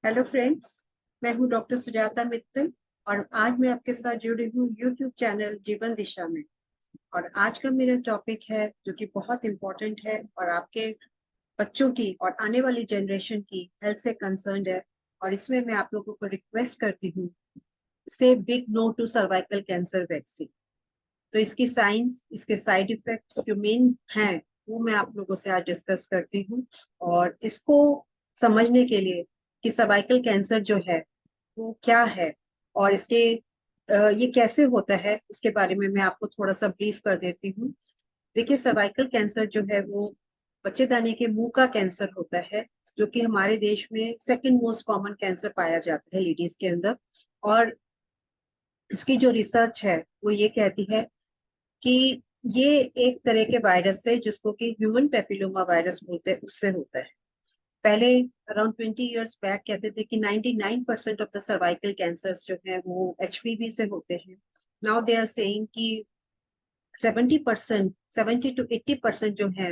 Hello friends, मैं हूं doctor Sujata Mittal और आज मैं आपके साथ जुड़ी हूँ यूट्यूब चैनल जीवन दिशा में। और आज का मेरा टॉपिक है जो कि बहुत इम्पोर्टेंट है और आपके बच्चों की और आने वाली जनरेशन की हेल्थ से कंसर्न्ड है। और इसमें मैं आप लोगों को रिक्वेस्ट करती हूँ, say big no to cervical cancer vaccine. तो इसकी साइंस, इसके साइड इफेक्ट्स जो मेन हैं, वो मैं आप लोगों से आज डिस्कस करती हूँ। और इसको समझने के लिए कि सर्वाइकल कैंसर जो है वो क्या है और इसके ये कैसे होता है, उसके बारे में मैं आपको थोड़ा सा ब्रीफ कर देती हूँ। देखिए, सर्वाइकल कैंसर जो है वो बच्चेदानी के मुंह का कैंसर होता है, जो कि हमारे देश में सेकंड मोस्ट कॉमन कैंसर पाया जाता है लेडीज के अंदर। और इसकी जो रिसर्च है वो ये कहती है कि ये एक तरह के वायरस है जिसको कि ह्यूमन पेपिलोमा वायरस बोलते हैं, उससे होता है। पहले अराउंड 20 इयर्स बैक कहते थे कि 99% ऑफ द सर्वाइकल कैंसर्स जो है वो एचपीवी से होते हैं। नाउ दे आर सेइंग कि 70%, 70 to 80% जो है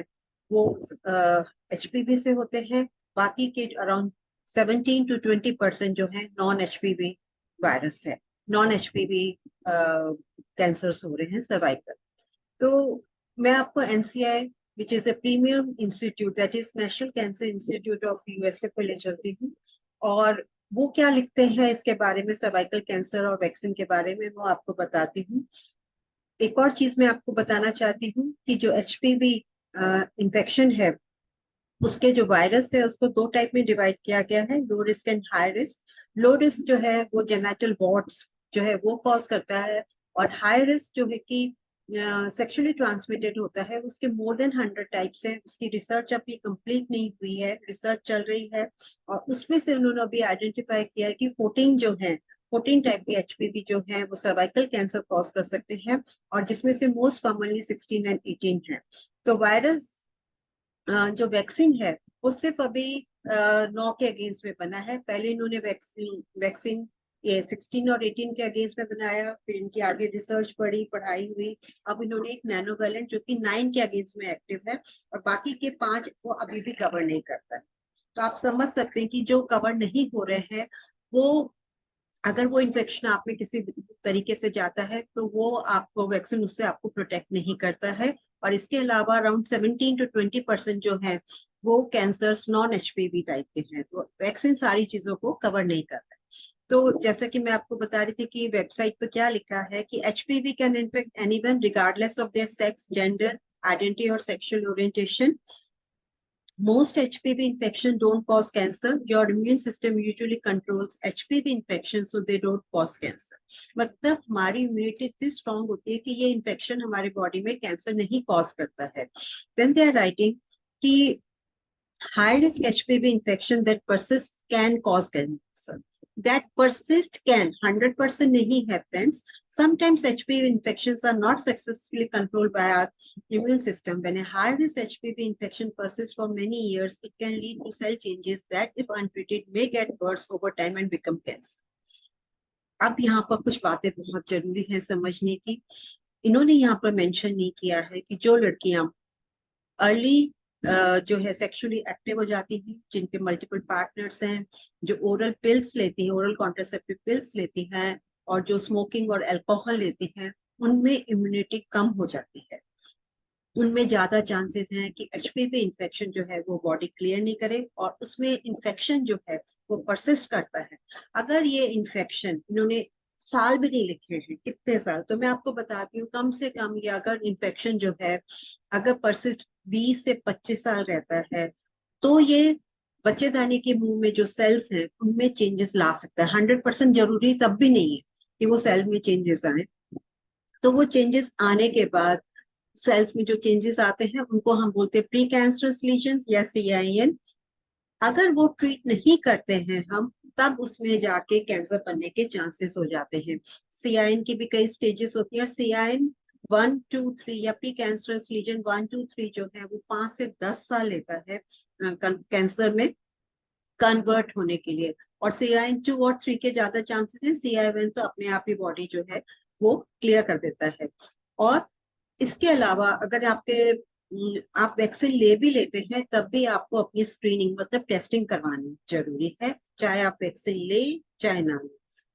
वो एचपीवी से होते हैं। बाकी के अराउंड 17 to 20% जो है नॉन एचपीवी वायरस है, नॉन एचपीवी कैंसर्स हो रहे हैं सर्वाइकल। तो मैं आपको NCI, which is a premium institute, that is national cancer institute of USA पे ले चलती हूँ। और वो क्या लिखते हैं इसके बारे में, सर्वाइकल कैंसर और वैक्सीन के बारे में, वो आपको बताती हूँ। एक और चीज मैं आपको बताना चाहती हूँ कि जो एचपीवी इन्फेक्शन है, उसके जो वायरस है उसको दो टाइप में डिवाइड किया गया है, low risk and high risk. Low risk जो है वो जेनेटल वॉर्ट्स जो है वो कॉज करता है। और हाई रिस्क जो है कि सेक्सुअली ट्रांसमिटेड होता है, उसके मोर देन 100 टाइप्स हैं। उसकी रिसर्च अभी कंप्लीट नहीं हुई है, रिसर्च चल रही है। और उसमें से उन्होंने अभी आइडेंटिफाई किया है कि 14 जो है, 14 टाइप के एचपीवी जो है वो सर्वाइकल कैंसर कॉज कर सकते हैं। और जिसमें से मोस्ट कॉमनली 16 एंड 18 है। तो वायरस जो वैक्सीन है वो सिर्फ अभी 9 के अगेंस्ट में बना है। पहले इन्होंने वैक्सीन वैक्सीन ये 16 और 18 के अगेंस्ट में बनाया, फिर इनकी आगे रिसर्च पढ़ाई हुई। अब इन्होंने एक नैनोवेलेंट जो कि 9 के अगेंस्ट में एक्टिव है, और बाकी के 5 वो अभी भी कवर नहीं करता है। तो आप समझ सकते हैं कि जो कवर नहीं हो रहे हैं वो, अगर वो इन्फेक्शन आप में किसी तरीके से जाता है तो वो आपको वैक्सीन उससे आपको प्रोटेक्ट नहीं करता है। और इसके अलावा अराउंड 17 to 20% जो है वो कैंसर्स नॉन एचपीवी टाइप के हैं। तो वैक्सीन सारी चीजों को कवर नहीं करता है। तो जैसा कि मैं आपको बता रही थी कि वेबसाइट पे क्या लिखा है कि HPV can infect anyone regardless of their sex, gender, identity और sexual orientation. Most HPV infection don't cause cancer. Your immune system usually controls HPV infection, so they don't cause cancer. मतलब हमारी immunity इतनी strong होती है कि ये infection हमारे body में कैंसर नहीं कॉज करता है। Then they are writing कि high risk HPV infection that persist can cause cancer. That persist can, 100% nahi hai friends. Sometimes HPV infections are not successfully controlled by our immune system. When a high risk HPV infection persists for many years, it can lead to cell changes that, if untreated, may get worse over time and become cancer. अब यहाँ पर कुछ बातें बहुत जरूरी है समझने की। इन्होंने यहाँ पर मेंशन नहीं किया है कि जो लड़कियां अर्ली जो है सेक्सुअली एक्टिव हो जाती हैं, जिनके मल्टीपल पार्टनर्स हैं, जो ओरल पिल्स लेती हैं, ओरल कॉन्ट्रासेप्टिव पिल्स लेती हैं, और जो स्मोकिंग और अल्कोहल लेती हैं, उनमें इम्यूनिटी कम हो जाती है। उनमें ज्यादा चांसेस हैं कि एचपीवी इन्फेक्शन जो है वो बॉडी क्लियर नहीं करे और उसमें इन्फेक्शन जो है वो परसिस्ट करता है। अगर ये इन्फेक्शन, इन्होंने साल भी नहीं लिखे हैं कितने साल, तो मैं आपको बताती हूँ कम से कम ये अगर इन्फेक्शन जो है अगर परसिस्ट 20 से 25 साल रहता है, तो ये बच्चेदानी के मुंह में जो सेल्स हैं उनमें चेंजेस ला सकता है। 100% जरूरी तब भी नहीं है कि वो सेल में चेंजेस आए। तो वो चेंजेस आने के बाद, सेल्स में जो चेंजेस आते हैं उनको हम बोलते हैं प्री कैंसरस लीजन्स या CIN। अगर वो ट्रीट नहीं करते हैं हम, तब उसमें जाके कैंसर बनने के चांसेस हो जाते हैं। CIN की भी कई स्टेजेस होती है। CIN 1, 2, 3 या प्री कैंसरस लीजन 1, 2, 3 जो है वो 5 से 10 साल लेता है कैंसर में कन्वर्ट होने के लिए। और CIN 2 और 3 के ज्यादा चांसेस है। CIN तो अपने आप ही बॉडी जो है वो क्लियर कर देता है। और इसके अलावा अगर आपके आप वैक्सीन ले भी लेते हैं तब भी आपको अपनी स्क्रीनिंग मतलब टेस्टिंग करवानी जरूरी है, चाहे आप वैक्सीन ले चाहे ना ले।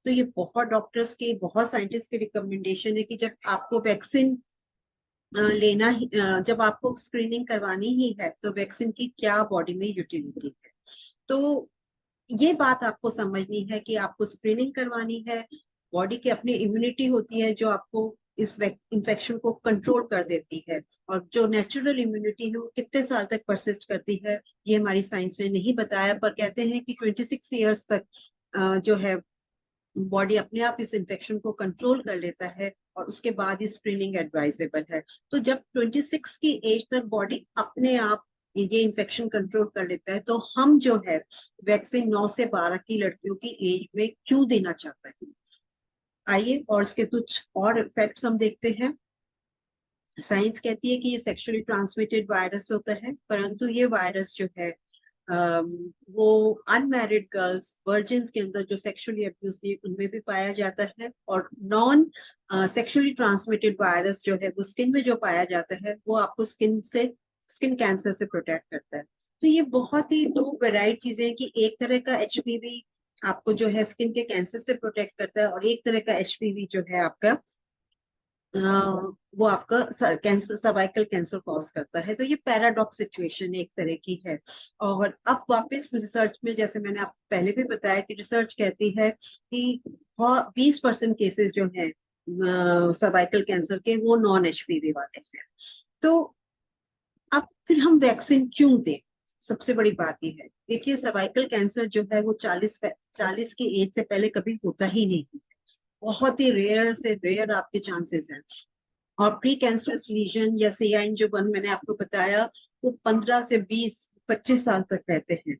तो ये बहुत डॉक्टर्स की, बहुत साइंटिस्ट की रिकमेंडेशन है कि जब आपको वैक्सीन लेना ही, जब आपको स्क्रीनिंग करवानी ही है तो वैक्सीन की क्या बॉडी में यूटिलिटी है। तो ये बात आपको समझनी है कि आपको स्क्रीनिंग करवानी है। बॉडी की अपनी इम्यूनिटी होती है जो आपको इस इन्फेक्शन को कंट्रोल कर देती है, और जो नेचुरल इम्यूनिटी है वो कितने साल तक परसिस्ट करती है ये हमारी साइंस ने नहीं बताया, पर कहते हैं कि 26 ईयर्स तक जो है बॉडी अपने आप इस इन्फेक्शन को कंट्रोल कर लेता है, और उसके बाद ही स्क्रीनिंग एडवाइजेबल है। तो जब 26 की एज तक बॉडी अपने आप ये इन्फेक्शन कंट्रोल कर लेता है, तो हम जो है वैक्सीन 9 से 12 की लड़कियों की एज में क्यों देना चाहता है। आइए और इसके कुछ और इफेक्ट्स हम देखते हैं। साइंस कहती है कि ये सेक्सुअली ट्रांसमिटेड वायरस होता है, परंतु ये वायरस जो है वो अनमैरिड गर्ल्स, वर्जिन्स के अंदर जो सेक्सुअली अब्यूज भी उनमें भी पाया जाता है, और नॉन सेक्सुअली ट्रांसमिटेड वायरस जो है वो स्किन में जो पाया जाता है वो आपको स्किन कैंसर से प्रोटेक्ट करता है। तो ये बहुत ही दो वेराइट चीजें हैं कि एक तरह का एचपीवी आपको जो है स्किन के कैंसर से प्रोटेक्ट करता है, और एक तरह का एचपीवी जो है आपका वो आपका कैंसर, सर्वाइकल कैंसर कॉज करता है। तो ये पैराडॉक्स सिचुएशन एक तरह की है। और अब वापस रिसर्च में, जैसे मैंने आपको पहले भी बताया कि रिसर्च कहती है कि 20% केसेस जो है सर्वाइकल कैंसर के वो नॉन एचपीवी वाले हैं। तो अब फिर हम वैक्सीन क्यों दें, सबसे बड़ी बात यह है। देखिए सर्वाइकल कैंसर जो है वो 40 की एज से पहले कभी होता ही नहीं है, बहुत ही रेयर से रेयर आपके चांसेस हैं। और प्री कैंसरस लीजन या CIN जो वन मैंने आपको बताया, वो 15 से 20-25 साल तक रहते हैं,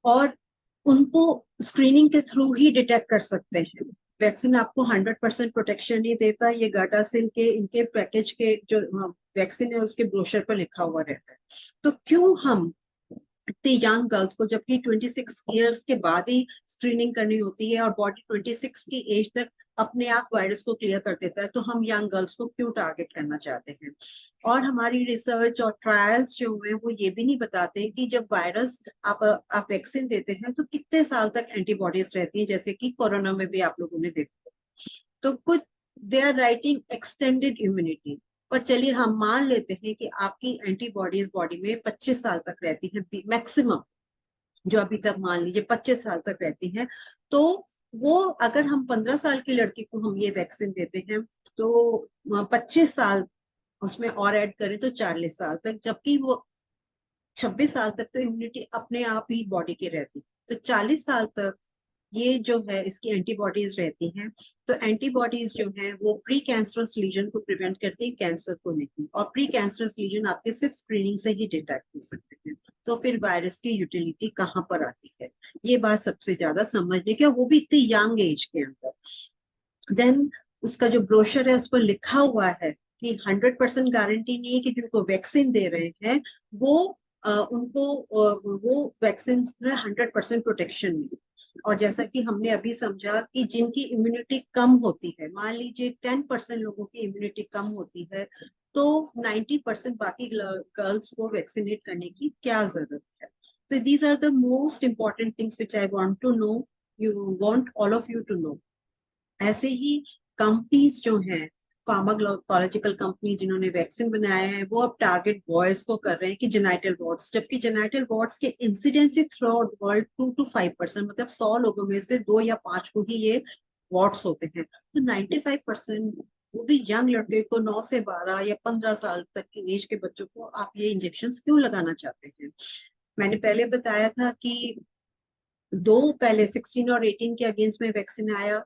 और उनको स्क्रीनिंग के थ्रू ही डिटेक्ट कर सकते हैं। वैक्सीन आपको 100% प्रोटेक्शन नहीं देता, ये गार्डासिल के इनके पैकेज के जो वैक्सीन है उसके ब्रोशर पर लिखा हुआ रहता है। तो क्यों हम इतनी यंग गर्ल्स को, जबकि 26 ईयर्स के बाद ही स्क्रीनिंग करनी होती है और बॉडी 26 की एज तक अपने आप वायरस को क्लियर कर देता है, तो हम यंग गर्ल्स को क्यों टारगेट करना चाहते हैं। और हमारी रिसर्च और ट्रायल्स जो हुए वो ये भी नहीं बताते कि जब वायरस आप वैक्सीन देते हैं तो कितने साल तक एंटीबॉडीज रहती है, जैसे कि कोरोना में भी आप लोगों ने देखा। तो कुछ they are writing extended immunity, पर चलिए हम मान लेते हैं कि आपकी एंटीबॉडीज बॉडी में 25 साल तक रहती हैं मैक्सिमम, जो अभी तक मान लीजिए 25 साल तक रहती हैं। तो वो अगर हम 15 साल की लड़की को हम ये वैक्सीन देते हैं तो 25 साल उसमें और ऐड करें तो 40 साल तक, जबकि वो 26 साल तक तो इम्यूनिटी अपने आप ही बॉडी की रहती। तो 40 साल तक ये जो है इसकी एंटीबॉडीज रहती हैं। तो एंटीबॉडीज जो है वो प्री कैंसरस लीजन को प्रिवेंट करती है, कैंसर को नहीं। और प्री कैंसरस लीजन आपके सिर्फ स्क्रीनिंग से ही डिटेक्ट हो सकते हैं। तो फिर वायरस की यूटिलिटी कहाँ पर आती है, ये बात सबसे ज्यादा समझने की, वो भी इतनी यंग एज के अंदर। देन उसका जो ब्रोशर है उस पर लिखा हुआ है कि 100% गारंटी नहीं है कि जिनको वैक्सीन दे रहे हैं वो वो वैक्सीन में 100% प्रोटेक्शन नहीं। और जैसा कि हमने अभी समझा कि जिनकी इम्यूनिटी कम होती है, मान लीजिए 10% लोगों की इम्यूनिटी कम होती है, तो 90% बाकी गर्ल्स को वैक्सीनेट करने की क्या जरूरत है। तो these are the most important things which I want to know, you want all of you to know. ऐसे ही कंपनीज जो हैं, फार्माकोलॉजिकल कंपनी जिन्होंने वैक्सीन बनाया है, वो अब टारगेट बॉयज को कर रहे हैं कि जेनाइटल वॉर्ड्स, जबकि जेनाइटल वॉर्ड्स के incidence through out world 2 to 5%, मतलब 100 लोगों में से 2 या 5 को ही ये वॉर्ड्स होते हैं। तो 95%, वो भी यंग लड़के को, 9 से 12 या 15 साल तक की एज के बच्चों को आप ये इंजेक्शन क्यों लगाना चाहते हैं। मैंने पहले बताया था कि दो पहले 16 और 18 के अगेंस्ट में वैक्सीन आया,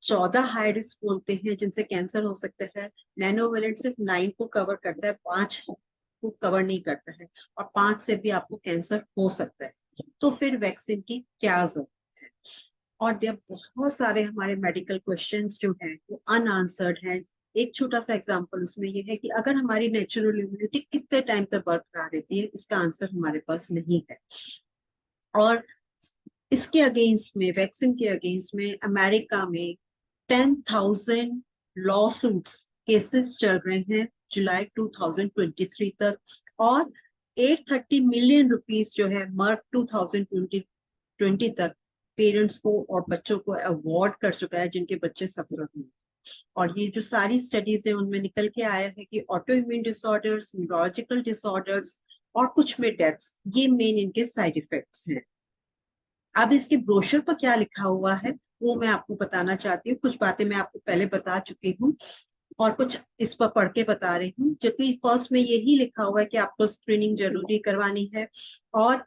14 हाई रिस्क बोलते हैं जिनसे कैंसर हो सकता है। नैनोवेलेंट सिर्फ 9 को कवर करता है, 5 को कवर नहीं करता है, और 5 से भी आपको कैंसर हो सकता है। तो फिर वैक्सीन की क्या जरूरत है। और जब बहुत सारे हमारे मेडिकल क्वेश्चंस जो हैं वो अनआंसर्ड हैं। एक छोटा सा एग्जांपल उसमें ये है कि अगर हमारी नेचुरल इम्यूनिटी कितने टाइम तक बरकरार रहती है, इसका आंसर हमारे पास नहीं है। और इसके अगेंस्ट में, वैक्सीन के अगेंस्ट में, अमेरिका में 10,000 लॉ सूट्स केसेस चल रहे हैं जुलाई 2023 तक, और 830 मिलियन रुपीस जो है मार्च 2020 तक पेरेंट्स को और बच्चों को अवार्ड कर चुका है जिनके बच्चे सफर हुए। और ये जो सारी स्टडीज है उनमें निकल के आया है कि auto immune disorders, neurological disorders और कुछ में डेथ्स, ये मेन इनके साइड इफेक्ट्स हैं। अब इसके ब्रोशर पर क्या लिखा हुआ है वो मैं आपको बताना चाहती हूँ। कुछ बातें मैं आपको पहले बता चुकी हूँ और कुछ इस पर पढ़ के बता रही हूँ, क्योंकि फर्स्ट में यही लिखा हुआ है कि आपको स्क्रीनिंग जरूरी करवानी है, और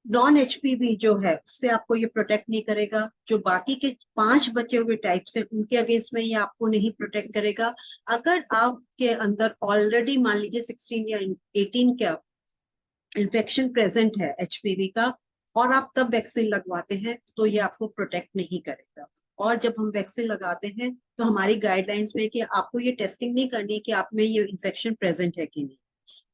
नॉन एचपीवी जो है उससे आपको ये प्रोटेक्ट नहीं करेगा। जो बाकी के 5 बचे हुए टाइप्स हैं उनके अगेंस्ट में ये आपको नहीं प्रोटेक्ट करेगा। अगर आपके अंदर ऑलरेडी मान लीजिए 16 या 18 का इन्फेक्शन प्रेजेंट है एचपीवी का, और आप तब वैक्सीन लगवाते हैं तो ये आपको प्रोटेक्ट नहीं करेगा। और जब हम वैक्सीन लगाते हैं तो हमारी गाइडलाइंस में कि आपको ये टेस्टिंग नहीं करनी कि आप में ये इन्फेक्शन प्रेजेंट है कि नहीं।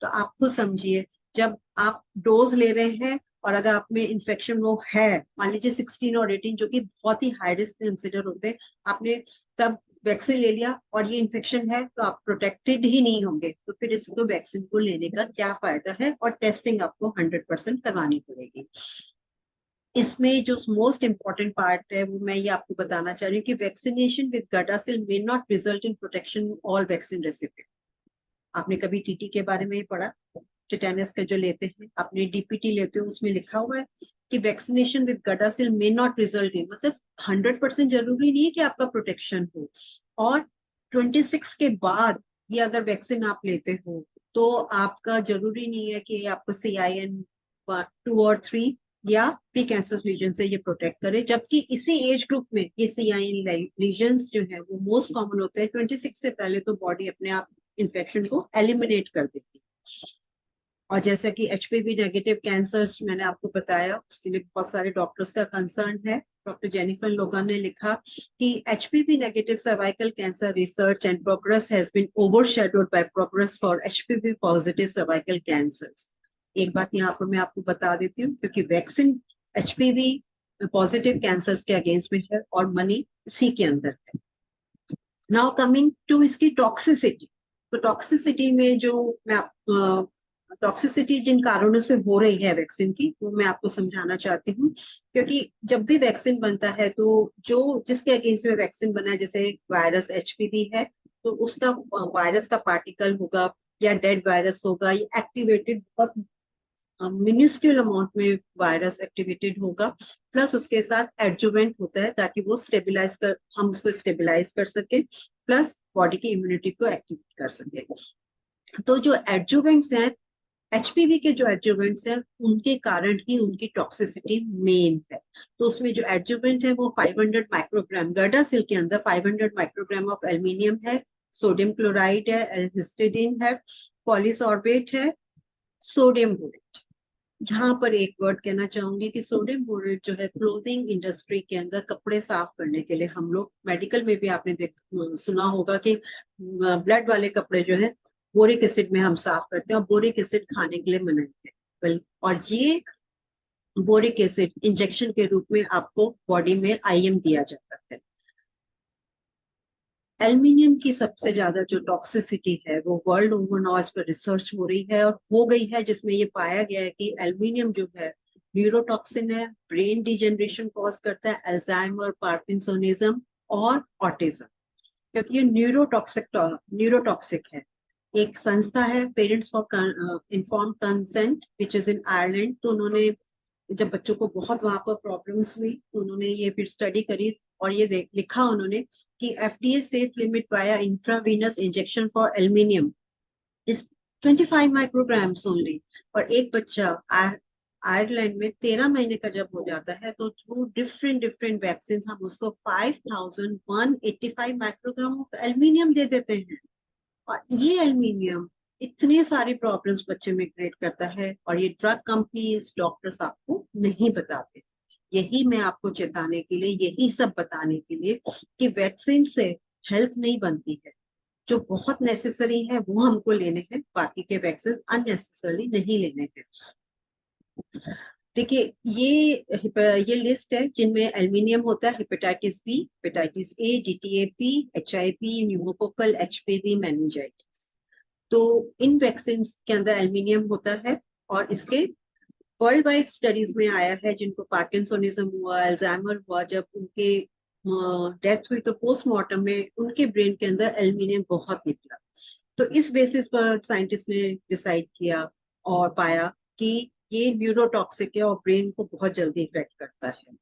तो आप खुद समझिए, जब आप डोज ले रहे हैं और अगर आप में इन्फेक्शन वो है, मान लीजिए 16 और 18 जो कि बहुत ही हाई रिस्क कंसिडर होते हैं, आपने तब वैक्सीन ले लिया और ये इन्फेक्शन है तो आप प्रोटेक्टेड ही नहीं होंगे, तो फिर इसको वैक्सीन को लेने का क्या फायदा है। और टेस्टिंग आपको 100% करवानी पड़ेगी। इसमें जो मोस्ट इम्पोर्टेंट पार्ट है वो मैं ये आपको बताना चाह रही हूँ कि vaccination with Gardasil may not result in protection all vaccine recipient. आपने कभी टीटी के बारे में पढ़ा, टिटेनस का जो लेते हैं, आपने डीपीटी लेते हो, उसमें लिखा हुआ है कि vaccination with Gardasil may not result in, मतलब 100% जरूरी नहीं है कि आपका प्रोटेक्शन हो। और 26 के बाद ये अगर वैक्सीन आप लेते हो तो आपका जरूरी नहीं है कि आपको CIN 2 और 3 या प्री कैंसर लीजन से ये प्रोटेक्ट करे, जबकि इसी एज ग्रुप में ये CIN लीजन्स जो है वो मोस्ट कॉमन होते हैं। 26 से पहले तो बॉडी अपने आप इन्फेक्शन को एलिमिनेट कर देती है। और जैसा कि HPV नेगेटिव कैंसर्स मैंने आपको बताया, उसके लिए बहुत सारे डॉक्टर्स का कंसर्न है। डॉक्टर जेनिफर लोगन ने लिखा कि HPV negative cervical cancer research and progress has been overshadowed by progress for HPV positive cervical cancers. एक बात यहाँ पर मैं आपको बता देती हूँ, क्योंकि वैक्सीन HPV पॉजिटिव कैंसर्स के अगेंस्ट में है और मनी उसी के अंदर है। नाउ कमिंग टू इसकी टॉक्सिसिटी। तो टॉक्सिसिटी में जो मैं टॉक्सिसिटी जिन कारणों से हो रही है वैक्सीन की वो मैं आपको समझाना चाहती हूँ। क्योंकि जब भी वैक्सीन बनता है तो जो जिसके अगेंस्ट में वैक्सीन बना है, जैसे वायरस HPV है तो उसका वायरस का पार्टिकल होगा या डेड वायरस होगा या एक्टिवेटेड बहुत मिनिस्क्यूल अमाउंट में वायरस एक्टिवेटेड होगा, प्लस उसके साथ एडजुवेंट होता है ताकि वो स्टेबलाइज कर, हम उसको स्टेबलाइज कर सके, प्लस बॉडी की इम्यूनिटी को एक्टिवेट कर सके। तो जो एडजुवेंट्स हैं, HPV के जो एडजुवेंट्स हैं उनके कारण ही उनकी टॉक्सिसिटी मेन है। तो उसमें जो एडजुवेंट है वो 500 माइक्रोग्राम, गर्डासिल के अंदर 500 माइक्रोग्राम ऑफ एल्यूमिनियम है, सोडियम क्लोराइड है, हिस्टिडीन है, पॉलीसॉर्बेट है, सोडियम बोरेट। यहाँ पर एक वर्ड कहना चाहूंगी कि सोडियम बोरेट जो है क्लोथिंग इंडस्ट्री के अंदर कपड़े साफ करने के लिए, हम लोग मेडिकल में भी आपने सुना होगा कि ब्लड वाले कपड़े जो है बोरिक एसिड में हम साफ करते हैं, और बोरिक एसिड खाने के लिए मना है। और ये बोरिक एसिड इंजेक्शन के रूप में आपको बॉडी में IM दिया जाता है। एल्यूमिनियम की सबसे ज्यादा जो टॉक्सिसिटी है वो वर्ल्ड ओवर नाउ इस पर रिसर्च हो रही है और हो गई है, जिसमें ये पाया गया है कि एल्यूमिनियम जो है न्यूरोटॉक्सिन है, ब्रेन डिजेनरेशन कॉज करता है, अल्जाइमर, पार्किंसोनिज्म और ऑटिज्म, क्योंकि ये न्यूरोटॉक्सिक है। एक संस्था है parents for informed consent which is in Ireland, तो उन्होंने जब बच्चों को बहुत वहां पर प्रॉब्लम्स हुई तो उन्होंने ये फिर स्टडी करी और ये लिखा उन्होंने कि FDA safe limit via intravenous injection for aluminium is 25 micrograms only. और एक बच्चा आयरलैंड में 13 महीने का जब हो जाता है तो थ्रू डिफरेंट डिफरेंट वैक्सीन हम उसको 5185 माइक्रोग्राम ऑफ एल्यूमिनियम दे देते हैं। और ये एल्यूमिनियम इतने सारी प्रॉब्लम्स बच्चे में क्रिएट करता है और ये ड्रग कंपनीज डॉक्टर्स आपको नहीं बताते। यही मैं आपको चेताने के लिए, यही सब बताने के लिए कि वैक्सीन से हेल्थ नहीं बनती है। जो बहुत नेसेसरी है वो हमको लेने हैं, बाकी के वैक्सीन अननेसेसरी नहीं लेने हैं। देखिए ये लिस्ट है जिनमें एल्यूमिनियम होता है: hepatitis B, hepatitis A, DTAP, HIP, pneumococcal, HPV, meningitis. तो इन वैक्सीन के अंदर एल्यूमिनियम होता है और इसके वर्ल्ड वाइड स्टडीज में आया है, जिनको पार्किंसोनिज्म हुआ, अल्जाइमर हुआ, जब उनके डेथ हुई तो पोस्टमार्टम में उनके ब्रेन के अंदर एल्यूमिनियम बहुत निकला। तो इस बेसिस पर साइंटिस्ट ने डिसाइड किया और पाया कि ये न्यूरोटॉक्सिक है और ब्रेन को बहुत जल्दी इफेक्ट करता है।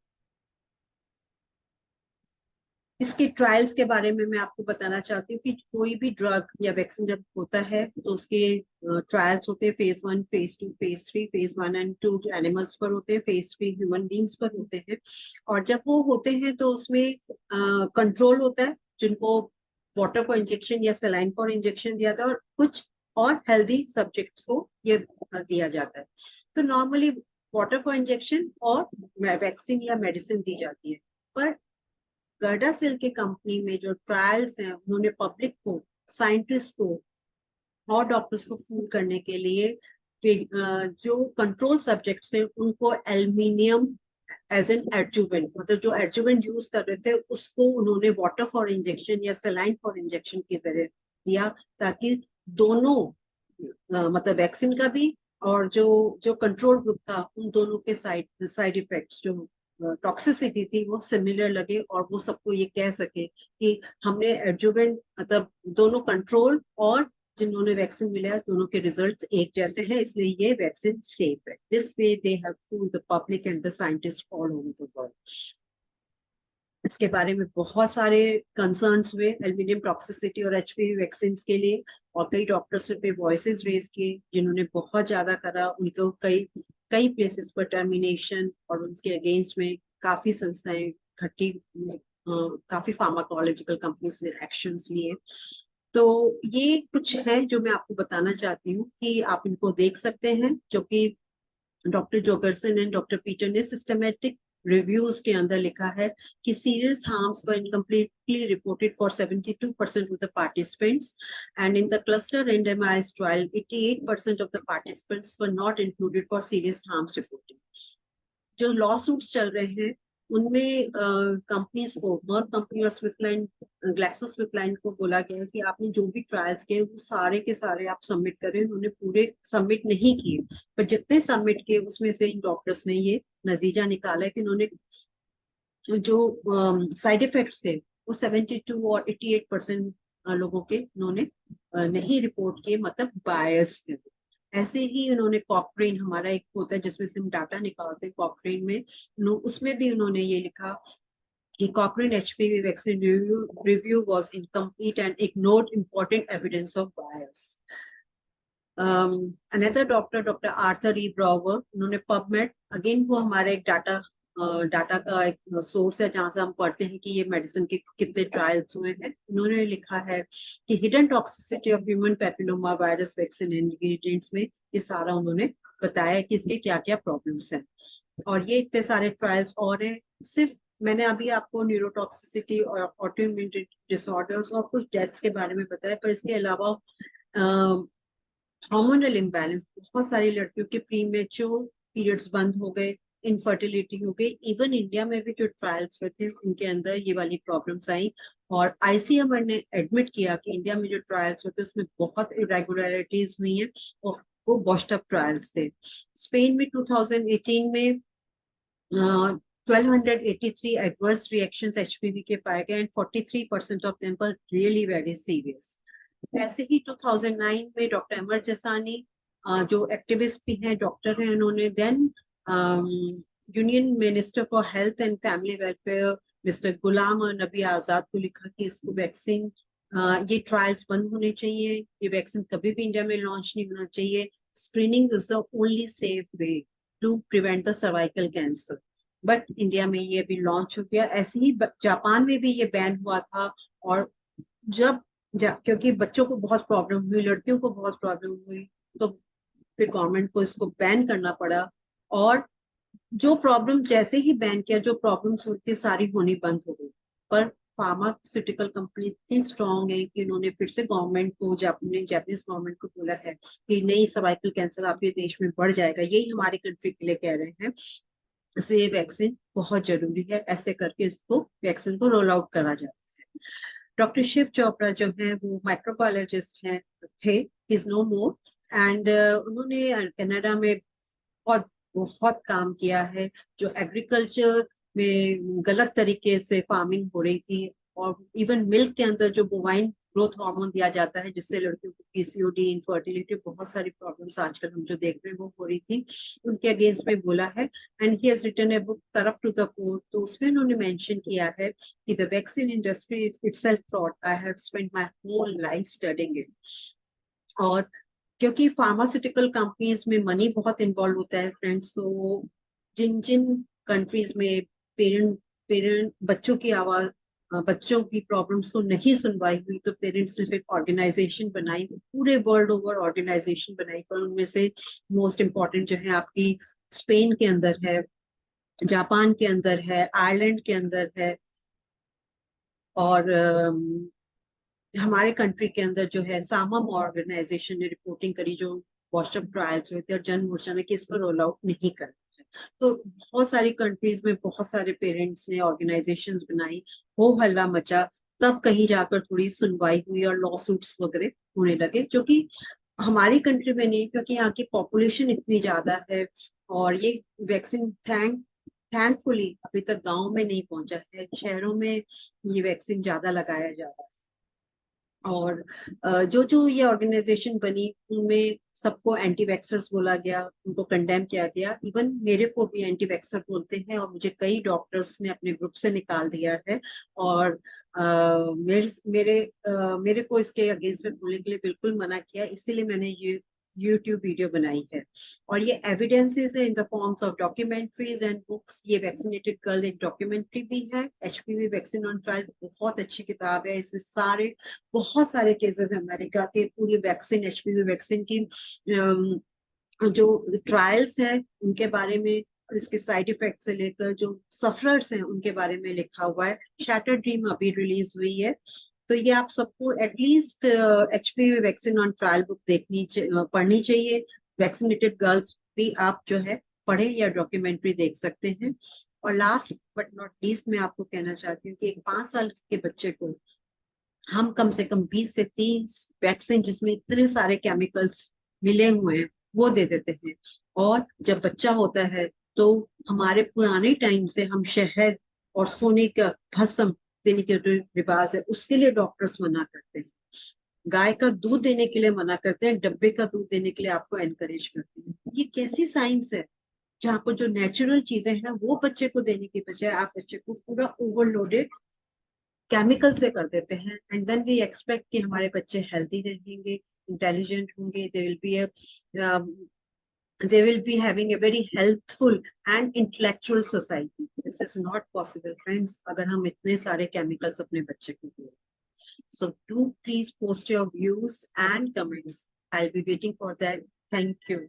इसके ट्रायल्स के बारे में मैं आपको बताना चाहती हूँ कि कोई भी ड्रग या वैक्सीन जब होता है तो उसके ट्रायल्स होते हैं, phase 1, phase 2, phase 3। Phase 1 and 2 animals पर होते हैं, फेज 3 ह्यूमन बींग्स पर होते हैं। और जब वो होते हैं तो उसमें कंट्रोल होता है, जिनको वाटर फॉर इंजेक्शन या सलाइन फॉर इंजेक्शन दिया जाता है, और कुछ और हेल्दी सब्जेक्ट्स को ये दिया जाता है। तो नॉर्मली वाटर फॉर इंजेक्शन और वैक्सीन या मेडिसिन दी जाती है। पर गर्डासिल के कंपनी में जो ट्रायल्स हैं, उन्होंने पब्लिक को, साइंटिस्ट को और डॉक्टर्स को फूल करने के लिए जो कंट्रोल सब्जेक्ट्स हैं उनको एल्यूमिनियम एज एन एडजुवेंट, मतलब जो एडजुवेंट यूज कर रहे थे उसको उन्होंने वाटर फॉर इंजेक्शन या सलाइन फॉर इंजेक्शन की तरह दिया, ताकि दोनों मतलब वैक्सीन का भी और जो जो कंट्रोल ग्रुप था उन दोनों के साइड इफेक्ट्स, जो टॉक्सिसिटी थी, वो सिमिलर लगे और वो सबको ये कह सके कि हमने एडजुवेंट, मतलब दोनों कंट्रोल और जिन्होंने वैक्सीन मिला दोनों के रिजल्ट्स एक जैसे हैं, इसलिए ये वैक्सीन सेफ है। This way they have fooled the public and the scientist all over the world. इसके बारे में बहुत सारे कंसर्न्स हुए एल्यूमिनियम टॉक्सिसिटी और एचपीवी वैक्सीन के लिए, और कई डॉक्टर्स पे वॉइसेस रेज किए जिन्होंने बहुत ज्यादा करा। उनको कई कई प्लेसेस पर टर्मिनेशन और उनके अगेंस्ट में काफी संस्थाएं इकट्ठी, काफी फार्माकोलॉजिकल कंपनीज ने एक्शंस लिए। तो ये कुछ है जो मैं आपको बताना चाहती हूँ कि आप इनको देख सकते हैं, जो कि डॉक्टर जोगरसन एंड डॉक्टर पीटर ने सिस्टमेटिक रिव्यूज के अंदर लिखा है कि serious harms were incompletely reported for 72% of the participants, and in the cluster randomized trial 88% of the participants were not included for serious harms reporting। जो law suits चल रहे हैं उनमें कंपनीज को, मर्क कंपनी और स्मिथलाइन, ग्लैक्सोस्मिथलाइन को बोला गया है कि आपने जो भी ट्रायल्स किए वो सारे के सारे आप सबमिट करें। उन्होंने पूरे सबमिट नहीं किए, पर जितने सबमिट किए उसमें से इन डॉक्टर्स ने ये नतीजा निकाला है कि उन्होंने जो साइड इफेक्ट्स थे वो 72 और 88% लोगों के उन्होंने नहीं रिपोर्ट किए, मतलब बायस थे। ऐसे ही उन्होंने कॉकरेन, हमारा एक होता है जिसमें से हम डाटा निकालते हैं, कॉकरेन में उसमें भी उन्होंने ये लिखा कि Cochrane HPV vaccine review was incomplete and ignored important evidence of bias। Another doctor, Dr. Arthur E. Brower, उन्होंने PubMed, अगेन वो हमारा एक डाटा का एक सोर्स है जहां से हम पढ़ते हैं कि ये मेडिसिन के कितने ट्रायल्स हुए हैं। उन्होंने लिखा है कि hidden toxicity of human papilloma virus vaccine ingredients में ये सारा उन्होंने बताया कि इसके क्या क्या प्रॉब्लम्स हैं। और ये इतने सारे ट्रायल्स और हैं। सिर्फ मैंने अभी आपको न्यूरोटॉक्सिसिटी और ऑटोइम्यून डिसऑर्डर्स और कुछ डेथ्स के बारे में बताया, पर इसके अलावा हार्मोनल इम्बैलेंस, बहुत सारी लड़कियों के प्रीमेच्योर पीरियड्स बंद हो गए, इनफर्टिलिटी हो गई। इवन इंडिया में भी जो ट्रायल्स हुए थे उनके अंदर ये वाली प्रॉब्लम्स आई, और आईसीएमआर ने एडमिट किया कि इंडिया में जो ट्रायल्स होते हैं उसमें बहुत इरेगुलरिटीज हुई हैं और वो बॉस्ट अप ट्रायल्स थे। स्पेन में 2018 में 1283 एडवर्स रिएक्शंस एचपीवी के पाए गए and 43% of them were really very serious. ऐसे ही 2009 में डॉक्टर अमर जसानी, जो एक्टिविस्ट भी हैं, डॉक्टर हैं, उन्होंने then union minister for health and family welfare mister Ghulam Nabi Azad को लिखा कि इसको वैक्सीन, ये ट्रायल्स बंद होने चाहिए, ये वैक्सीन कभी भी इंडिया में लॉन्च नहीं होना चाहिए। Screening is the only safe way to prevent the cervical cancer. But India में ये भी लॉन्च हो गया। ऐसे ही जापान में भी ये बैन हुआ था, और जब क्योंकि बच्चों को बहुत प्रॉब्लम हुई, लड़कियों को बहुत प्रॉब्लम हुई, तो फिर गवर्नमेंट को इसको बैन करना पड़ा। और जो प्रॉब्लम जैसे ही बैन किया, जो प्रॉब्लम्स होती सारी होनी बंद हो गई। पर फार्मास्यूटिकल कंपनी इतनी स्ट्रांग है कि उन्होंने फिर से गवर्नमेंट को, जापानीज गवर्नमेंट को बोला है कि नहीं, सर्वाइकल कैंसर आपके देश में बढ़ जाएगा, यही हमारी कंट्री के लिए कह रहे हैं, इसलिए वैक्सीन बहुत जरूरी है। ऐसे करके इसको वैक्सीन को रोल आउट करा जाता है। डॉक्टर शिव चोपड़ा जो है वो माइक्रोबायोलॉजिस्ट हैं, थे he is no more. And उन्होंने कनाडा में बहुत बहुत काम किया है, जो एग्रीकल्चर में गलत तरीके से फार्मिंग हो रही थी, और इवन मिल्क के अंदर जो बोवाइन ग्रोथ हार्मोन दिया जाता है जिससे लड़कियों को पीसीओडी, इनफर्टिलिटी, बहुत सारी प्रॉब्लम्स आजकल हम जो देख रहे हैं वो हो रही थी, उनके अगेंस्ट में बोला है। And he has written a book corrupt to the core, तो उसमें उन्होंने मेंशन किया है कि the vaccine industry itself fraud, I have spent my whole life studying it. और क्योंकि फार्मास्यूटिकल कंपनीज में मनी बहुत इन्वॉल्व होता है फ्रेंड्स, तो जिन जिन कंट्रीज में पेरेंट पेरेंट बच्चों की आवाज, बच्चों की प्रॉब्लम्स को नहीं सुनवाई हुई, तो पेरेंट्स ने फिर ऑर्गेनाइजेशन बनाई, पूरे वर्ल्ड ओवर ऑर्गेनाइजेशन बनाई, पर उनमें से मोस्ट इम्पोर्टेंट जो है आपकी स्पेन के अंदर है, जापान के अंदर है, आयरलैंड के अंदर है, और हमारे कंट्री के अंदर जो है सामम ऑर्गेनाइजेशन ने रिपोर्टिंग करी, जो वॉशअप ट्रायल्स हुए थे, और जन मोर्चा ने कि इसको रोल आउट नहीं करना है। तो बहुत सारी कंट्रीज में बहुत सारे पेरेंट्स ने ऑर्गेनाइजेशंस बनाई, हो हल्ला मचा, तब कहीं जाकर थोड़ी सुनवाई हुई और लॉ सूट्स वगैरह होने लगे, जो कि हमारी कंट्री में नहीं, क्योंकि यहाँ की पॉपुलेशन इतनी ज्यादा है, और ये वैक्सीन थैंकफुली अभी तक गांव में नहीं पहुंचा है, शहरों में ये वैक्सीन ज्यादा लगाया जा रहा है। और जो जो ये ऑर्गेनाइजेशन बनी उनमें सबको एंटी वैक्सर्स बोला गया, उनको कंडेम किया गया, इवन मेरे को भी एंटी वैक्सर बोलते हैं, और मुझे कई डॉक्टर्स ने अपने ग्रुप से निकाल दिया है। और मेरे को इसके अगेंस्ट में बोलने के लिए बिल्कुल मना किया, इसीलिए मैंने ये यूट्यूब वीडियो बनाई है। और ये एविडेंसेस है in the forms of documentaries and books. ये वैक्सीनेटेड गर्ल एक डॉक्यूमेंट्री भी है, एचपीवी वैक्सीन ऑन ट्रायल, बहुत अच्छी किताब है, इसमें सारे बहुत सारे केसेस है अमेरिका के, पूरी वैक्सीन, एचपीवी वैक्सीन की जो ट्रायल्स है उनके बारे में, और इसके साइड इफेक्ट से लेकर जो सफरर्स हैं उनके बारे में लिखा हुआ है। शैटर ड्रीम अभी रिलीज हुई है, तो ये आप सबको at least HPV vaccine on trial book पढ़नी चाहिए। वैक्सीनेटेड गर्ल्स भी आप जो है पढ़े या डॉक्यूमेंट्री देख सकते हैं। और लास्ट बट नॉट लीस्ट मैं आपको कहना चाहती हूँ कि एक 5 साल के बच्चे को हम कम से कम 20 से 30 वैक्सीन जिसमें इतने सारे केमिकल्स मिले हुए हैं वो दे देते हैं। और जब बच्चा होता है तो हमारे पुराने टाइम से हम शहद और सोने का भस्म देने के जो रिवाज है उसके लिए डॉक्टर्स मना करते हैं, गाय का दूध देने के लिए मना करते हैं, डब्बे का दूध देने के लिए आपको एनकरेज करते हैं। ये कैसी साइंस है जहाँ पर जो नेचुरल चीजें हैं वो बच्चे को देने की बजाय आप बच्चे को पूरा ओवरलोडेड केमिकल से कर देते हैं, एंड देन वी एक्सपेक्ट कि हमारे बच्चे हेल्दी रहेंगे, इंटेलिजेंट होंगे, they will be having a very healthful and intellectual society. This is not possible friends अगर हम इतने सारे chemicals अपने बच्चे को दें। So do please post your views and comments, I'll be waiting for that. Thank you.